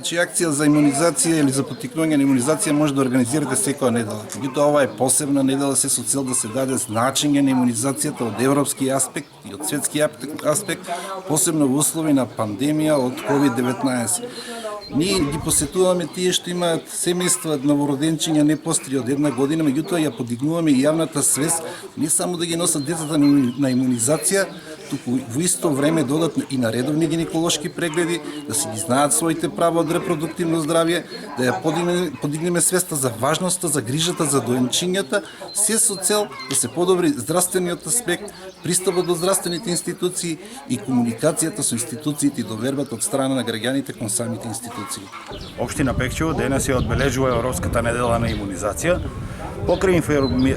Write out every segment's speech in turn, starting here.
Значи акција за имунизација или за поттикнување на имунизација може да организирате секоја недела. Меѓутоа ова е посебна недела се со цел да се даде значење на имунизацијата од европски аспект и од светски аспект, посебно во услови на пандемија од COVID-19. Ние ги посетуваме тие што имаат семејства новороденчиња не постари од една година, меѓутоа ја подигнуваме и јавната свест не само да ги носат децата на имунизација, туку во исто време додат и на редовни гинеколошки прегледи, да си ги знаат своите права од репродуктивно здравје, да ја подигнеме свеста за важноста, за грижата за доенчињата, се со цел да се подобри здравствениот аспект, пристапот до здравствените институции и комуникацијата со институциите и довербата од страна на граѓаните кон самите институции. Општина Пехчево денес ја одбележува Европската недела на имунизација. Покрај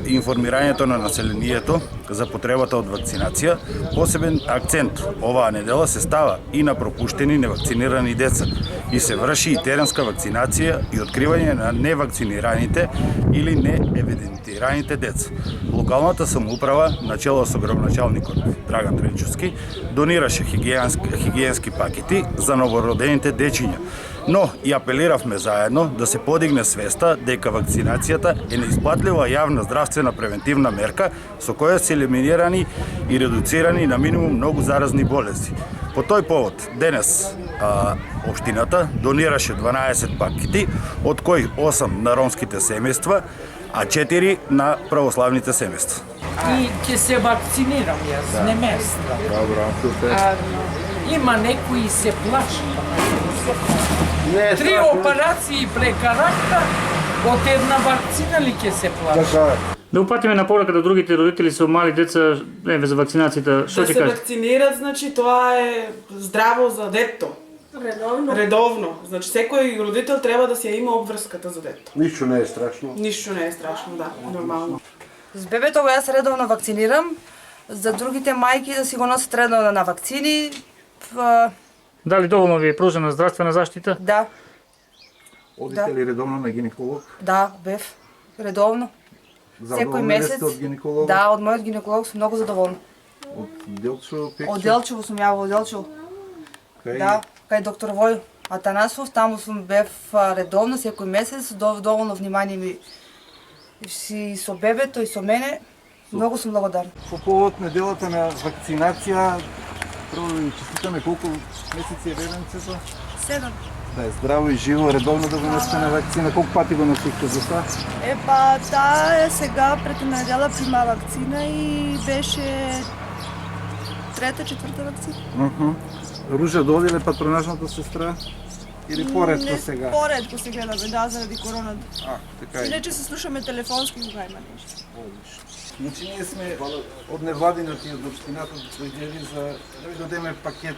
информирањето на населението за потребата од вакцинација, посебен акцент оваа недела се става и на пропуштени невакцинирани деца и се врши и теренска вакцинација и откривање на невакцинираните или неевидентираните деца. Локалната самоуправа, начело со градоначалникот Драган Тренчовски, донираше хигиенски пакети за новородените дечиња, но и апелиравме заедно да се подигне свеста дека вакцинацијата е неисплатлива јавна здравствена превентивна мерка со која се елиминирани и редуцирани на минимум многу заразни болести. По тој повод, денес општината донираше 12 пакети, од кои 8 на ромските семејства, а 4 на православните семејства. И ќе се вакцинирам јас, не местра. Добро, супер. Има некои се плашат. 3 операции прека ракта, од една вакцина ли ќе се плашат? Да упатиме на порака до другите родители со мали деца за вакцинацијата, што Да ќе се кажете? вакцинират, значи тоа е здраво за детето. Редовно. Значи секој родител треба да си ја има обврската за детето. Ништо не е страшно. Ништо не е страшно, да, нормално. С бебето го јас редовно вакцинирам, за другите мајки да си го носат редовно на вакцини. Дали доволно ви е пружена здравствена заштита? Да, Одите ли редовно на гинеколог? да, бев, редовно. Секој Задоволни ли месец. сте од гинеколога? Да, од мојот гинеколог сум многу задоволна. Од Делчо Пекче? Од Делчево сум ја во Делчево. Кај? Да, кај доктор Вој Атанасов, таму сум бев редовно секој месец, доволно внимание ми си со бебето и со мене. Многу сум благодарна. По повод неделата на вакцинација, прво ви честитаме колку месеци е бебенцето? 7. Да е здраво и живо, редовно да го носите на вакцина. Колку пати го носихте за това? Епа, таа е сега пред една недела прима вакцина и беше трета-четврта вакцина. Ружа дојде ли патронажната сестра? Или поредко сега? Поредко се гледаме, да, заради короната. Така е. Иначе се слушаме телефонски кога има нешто. Значи ние сме од невладината и од општината дојдели за да ви дадеме пакет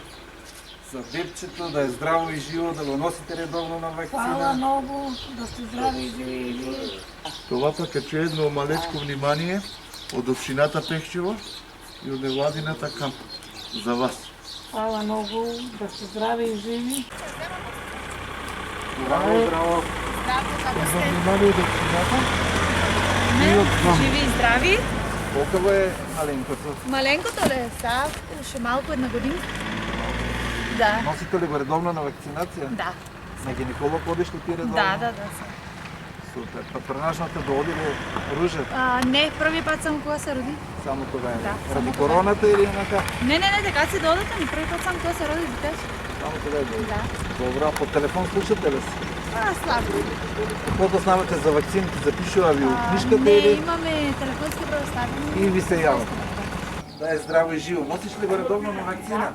за бебчето, да е здраво и живо, да го носите редовно на вакцина. Хвала многу, да сте здрави и живи. Това пак е едно малечко внимание од општината Пехчево и од невладината камп за вас. Хвала многу, да сте здрави и живи. Здраво, здраво. За внимание од општината. Живи и здрави. Колко е маленкото? Маленкото ли? Да, ше малку една година. Да. Носите ли го редовно на вакцинација? Да. На гинеколог одиш ли ти редовно? Да. Супер. Патронажната да оди ли Ружа? Не, први пат само кога се роди. Само тога е. Да, Ради само короната или онака? Не, така си додата ми, први пат само кога се роди дете. Само тога е. Да. Добро, а по телефон слушате ли се? Слабо. Какво да знамете за вакцините? Запишува ви от книжката Не, или? имаме телефонски предоставени. И ви се јава. Да е здраво и живо. Носиш ли го редовно на вакцина?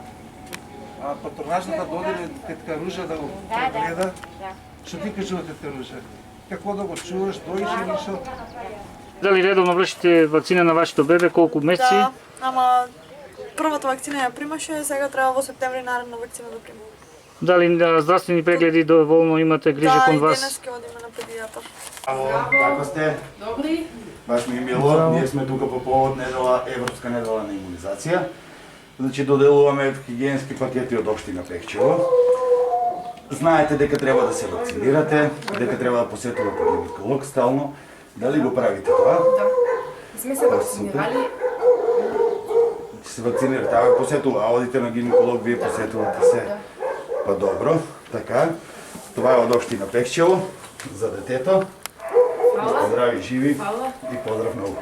А патронажната доди ли тетка Ружа да го прегледа? Што ти кажува тетка Ружа? Какво да го чуваш, доиш или шо? Дали редовно вршите вакцина на вашето бебе, колку месеци? Да, ама првата вакцина ја примаше, сега треба во септември наредна вакцина да примам. Дали здравствени прегледи доволно имате грижа кон Да, и вас? денес ќе одиме на педијатар. Ало, како сте? Добри. Баш ми е мило, ние сме тука по повод Европска недела на имунизација. Значи доделуваме хигиенски пакети од општина Пехчево. Знаете дека треба да се вакцинирате, дека треба да посетувате гинеколог стално. Дали го правите тоа? Да. Сме се вакцинирали. Ќе се вакцинирате, посетува, одите на гинеколог, вие посетувате се. Па добро, така. Това е от Община Пехчево за детето. Здрави, живи и поздрав много.